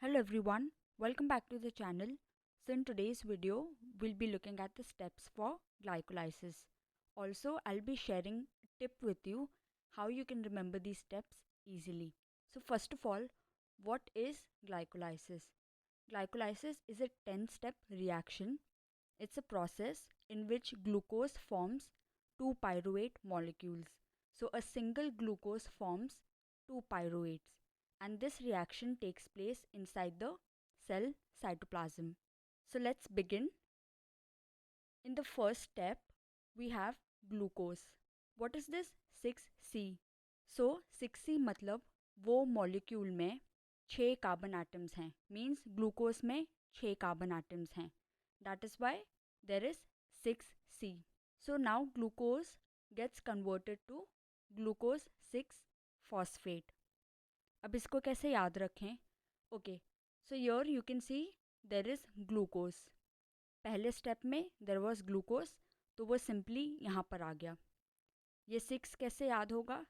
Hello everyone, welcome back to the channel. So in today's video, we'll be looking at the steps for glycolysis. Also, I'll be sharing a tip with you how you can remember these steps easily. So first of all, what is glycolysis? Glycolysis is a 10-step reaction. It's a process in which glucose forms two pyruvate molecules. So a single glucose forms two pyruvates, and this reaction takes place inside the cell cytoplasm. So let's begin. In the first step, we have glucose. What is this? 6C. So 6C मतलब वो molecule में 6 carbon atoms हैं, means glucose में 6 carbon atoms हैं. That is why there is 6C. So now glucose gets converted to glucose 6 phosphate. अब इसको कैसे याद रखें? Okay, so your you can see there is glucose. पहले स्टेप में देर वॉज ग्लूकोज, तो वो सिंपली यहाँ पर आ गया. ये 6 कैसे याद होगा?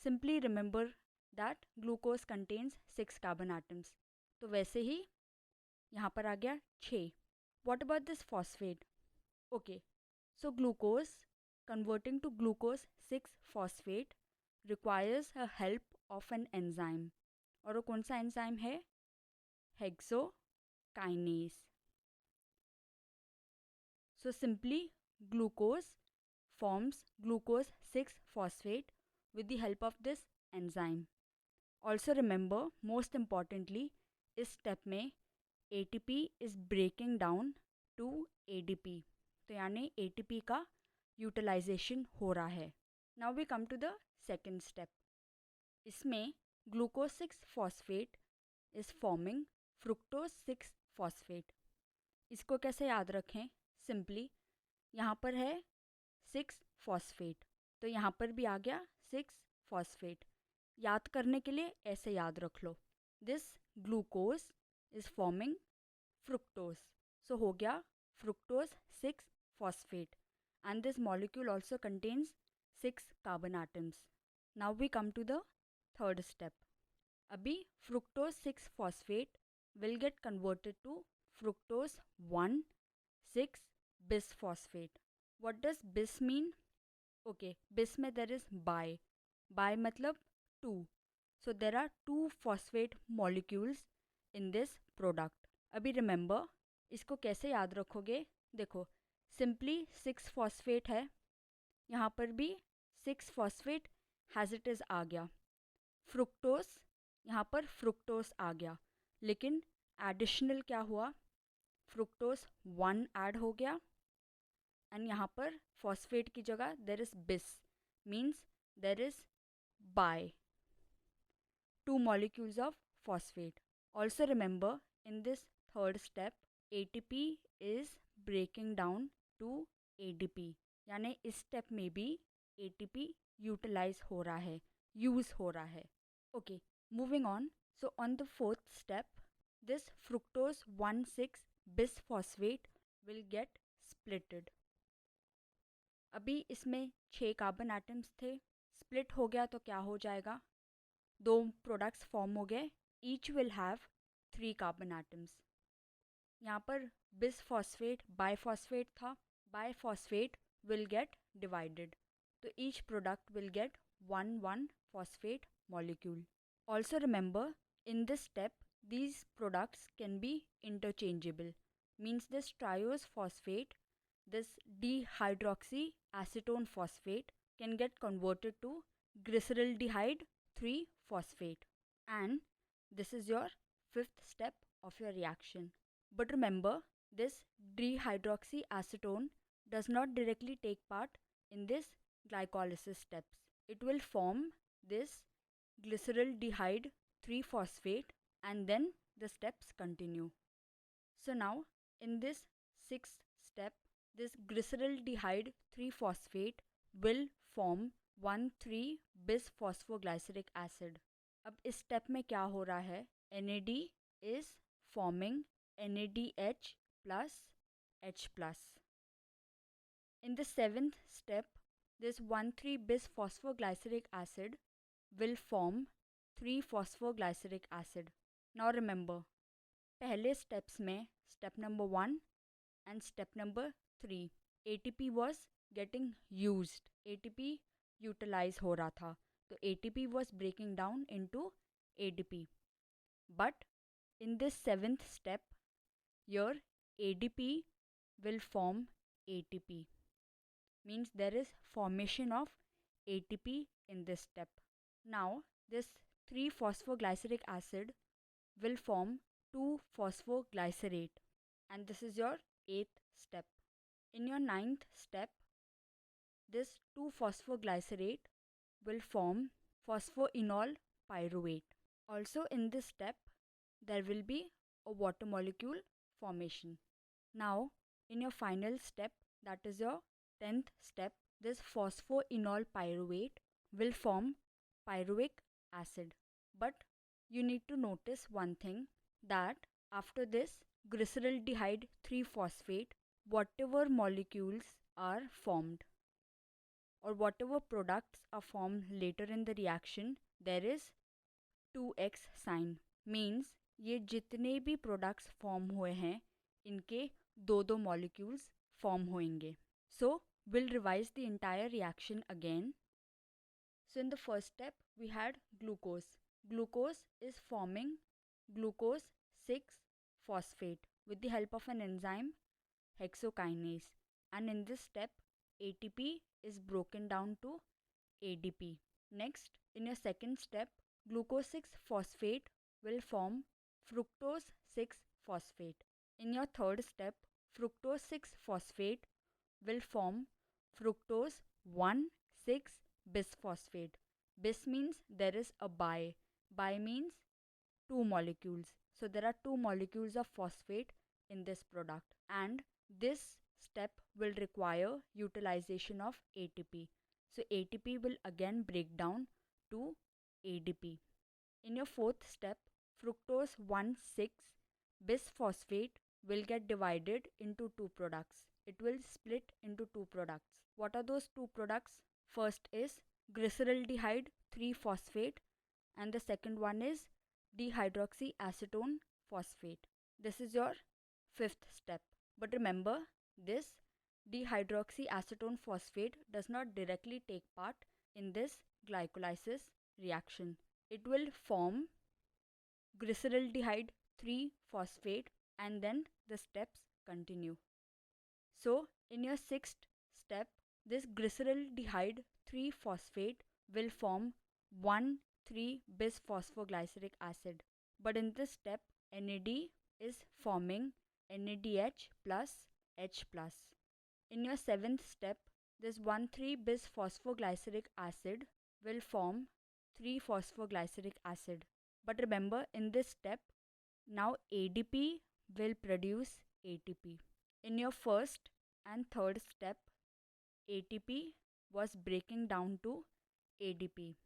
Simply remember that glucose contains 6 carbon atoms. तो वैसे ही यहाँ पर आ गया 6. What about this phosphate? Okay, so glucose converting to glucose 6 phosphate requires a help of an enzyme. और वो कौन सा एंजाइम है? Hexokinase. So simply glucose forms glucose 6 phosphate with the help of this enzyme. Also remember, most importantly, इस step में ATP is breaking down to ADP. तो यानी ATP का यूटिलाइजेशन हो रहा है. Now we come to the second step. इसमें glucose 6 phosphate is forming fructose 6 phosphate. इसको कैसे याद रखें? सिंपली यहाँ पर है 6 फॉस्फेट, तो यहाँ पर भी आ गया 6 फॉस्फेट. याद करने के लिए ऐसे याद रख लो, this glucose is forming fructose. So हो गया fructose 6 phosphate, and this molecule also contains 6 carbon atoms. Now we come to the third step. Abhi fructose 6 phosphate will get converted to fructose 1 6 bisphosphate. What does bis mean? Okay, bis mein there is bi. Bi matlab 2. So there are 2 phosphate molecules in this product. Abhi remember, इसको कैसे याद रखोगे? देखो, simply 6 phosphate है, यहाँ पर भी 6 phosphate has it is आ गया. फ्रुक्टोस, यहाँ पर फ्रुक्टोस आ गया, लेकिन एडिशनल क्या हुआ? फ्रुक्टोस 1 ऐड हो गया, एंड यहाँ पर फॉस्फेट की जगह देर इज़ बिस, means there is by 2 molecules of phosphate. Also remember, in this third step, ATP is breaking down to ADP. यानी इस स्टेप में भी ATP यूटिलाइज हो रहा है, यूज़ हो रहा है. Okay, moving on. So on the fourth step, this fructose 1 6 bisphosphate will get splitted. अभी इसमें 6 कार्बन एटम्स थे, स्प्लिट हो गया तो क्या हो जाएगा? 2 प्रोडक्ट्स फॉर्म हो गए, each will have 3 carbon atoms. यहाँ पर बिसफॉस्फेट बाइफॉस्फेट था, बाइफॉस्फेट विल गेट डिवाइडेड, तो each product will get 1 phosphate molecule. Also remember, in this step these products can be interchangeable, means this triose phosphate, this dihydroxy acetone phosphate can get converted to glyceraldehyde 3 phosphate, and this is your fifth step of your reaction. But remember, this dihydroxy acetone does not directly take part in this glycolysis steps. It will form this glyceraldehyde 3 phosphate, and then the steps continue. So now in this sixth step, this glyceraldehyde 3 phosphate will form 1,3 bisphosphoglyceric acid. अब इस step में क्या हो रहा है? NAD is forming NADH plus H plus. In the seventh step, this 1,3 bisphosphoglyceric acid will form 3 phosphoglyceric acid. Now remember, पहले steps में step number 1 and step number 3 ATP was getting used, ATP utilize हो रहा था, तो ATP was breaking down into ADP. But in this 7th step, your ADP will form ATP. Means there is formation of ATP in this step. Now this 3-phosphoglyceric acid will form 2-phosphoglycerate, and this is your 8th step. In your 9th step, this 2-phosphoglycerate will form phosphoenol pyruvate. Also in this step, there will be a water molecule formation. Now, in your final step, that is your 10th step, this phosphoenol pyruvate will form pyruvic acid. But you need to notice one thing, that after this glyceraldehyde 3-phosphate, whatever molecules are formed or whatever products are formed later in the reaction, there is 2x sign. Means ये जितने भी products form हुए हैं, इनके दो दो molecules form होंगे. So we'll revise the entire reaction again. So in the first step, we had glucose. Glucose is forming glucose 6-phosphate with the help of an enzyme hexokinase. And in this step, ATP is broken down to ADP. Next, in your second step, glucose 6-phosphate will form fructose 6-phosphate. In your third step, fructose 6-phosphate will form fructose 1,6-bisphosphate. Bis means there is a bi. Bi means two molecules. So there are two molecules of phosphate in this product, and this step will require utilization of ATP. So ATP will again break down to ADP. In your fourth step, fructose 1,6-bisphosphate will get divided into two products. It will split into two products. What are those two products? First is glyceraldehyde 3-phosphate, and the second one is dihydroxyacetone phosphate. This is your fifth step. But remember, this dihydroxyacetone phosphate does not directly take part in this glycolysis reaction. It will form glyceraldehyde 3-phosphate, and then the steps continue. So in your sixth step, this glyceraldehyde 3-phosphate will form 1,3-bisphosphoglyceric acid. But in this step, NAD is forming NADH plus H plus. In your seventh step, this 1,3-bisphosphoglyceric acid will form 3-phosphoglyceric acid. But remember, in this step, now ADP will produce ATP. In your first and third step, ATP was breaking down to ADP.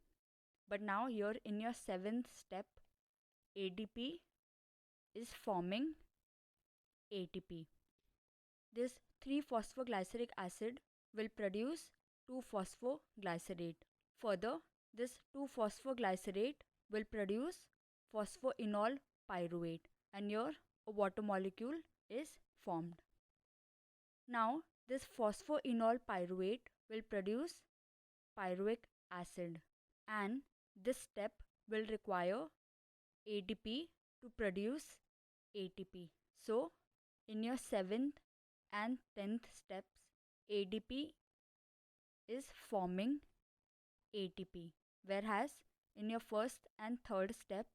But now here in your seventh step, ADP is forming ATP. This 3-phosphoglyceric acid will produce 2-phosphoglycerate. Further, this 2-phosphoglycerate will produce phosphoenol pyruvate, and here a water molecule is formed. Now this phosphoenol pyruvate will produce pyruvic acid, and this step will require ADP to produce ATP. So in your 7th and 10th steps, ADP is forming ATP, whereas in your first and third step,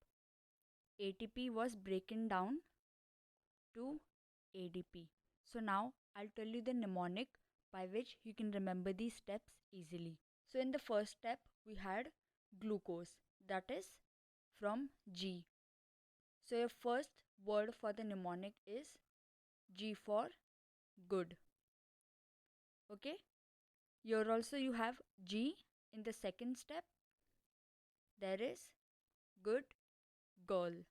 ATP was breaking down to ADP. So now I'll tell you the mnemonic by which you can remember these steps easily. So in the first step, we had glucose, that is from G. So your first word for the mnemonic is G for good. Okay? Here also you have G. In the second step, there is good girl.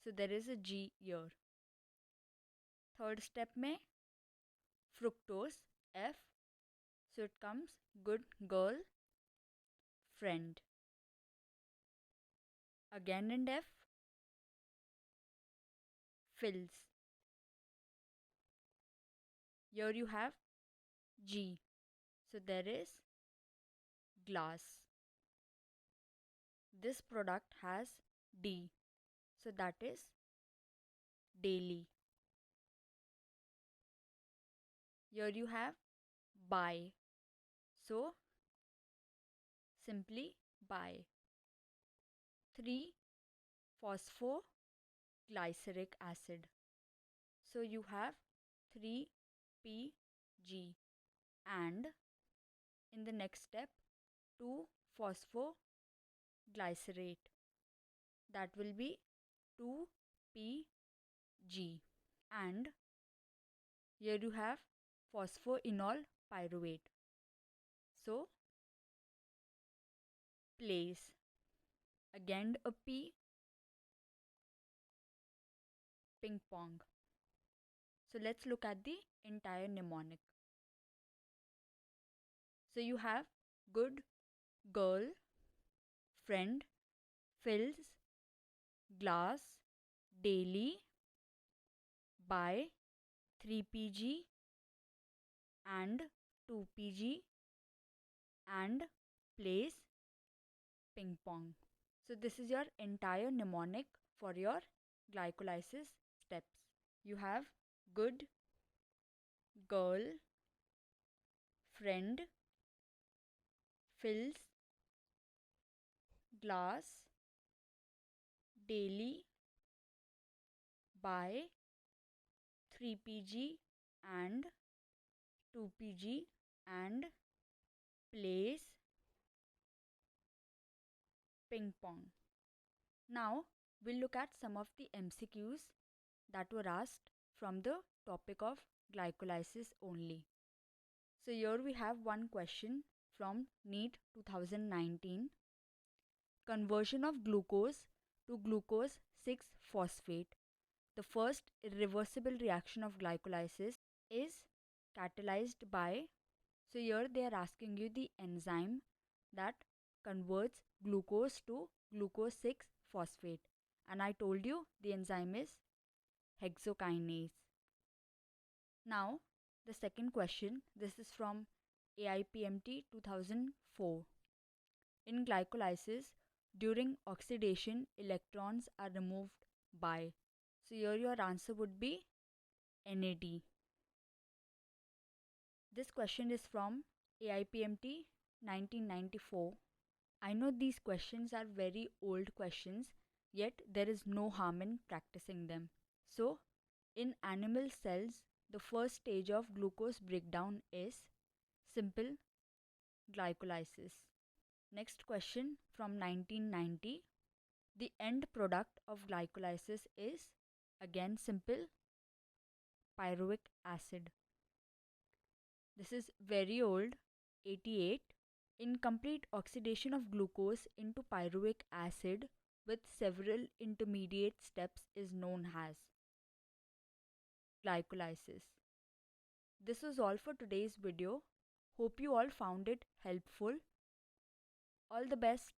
So there is a G here. Third step में fructose F. So it comes good girl friend. Again in F, fills. Here you have G. So there is glass. This product has D. So that is daily. Here you have bi. So simply bi. 3-phosphoglyceric acid. So you have 3PG. And in the next step, 2-phosphoglycerate. That will be 2PG. And here you have phosphoenol pyruvate. So place. Again a P. Ping pong. So let's look at the entire mnemonic. So you have good, girl, friend, fills, glass, daily, by 3PG and 2PG and place, ping pong. So this is your entire mnemonic for your glycolysis steps. You have good, girl, friend, fills, glass, daily, by 3PG and 2PG and place, ping pong. Now we'll look at some of the MCQs that were asked from the topic of glycolysis only. So here we have one question from NEET 2019. Conversion of glucose to glucose 6-phosphate. The first irreversible reaction of glycolysis is catalyzed by. So here they are asking you the enzyme that converts glucose to glucose 6-phosphate. And I told you the enzyme is hexokinase. Now, the second question, this is from AIPMT 2004. In glycolysis, during oxidation, electrons are removed by. So here your answer would be NAD. This question is from AIPMT 1994. I know these questions are very old questions, yet there is no harm in practicing them. So, in animal cells, the first stage of glucose breakdown is simple glycolysis. Next question from 1990. The end product of glycolysis is again simple pyruvic acid. This is very old, 88. Incomplete oxidation of glucose into pyruvic acid with several intermediate steps is known as glycolysis. This was all for today's video. Hope you all found it helpful. All the best.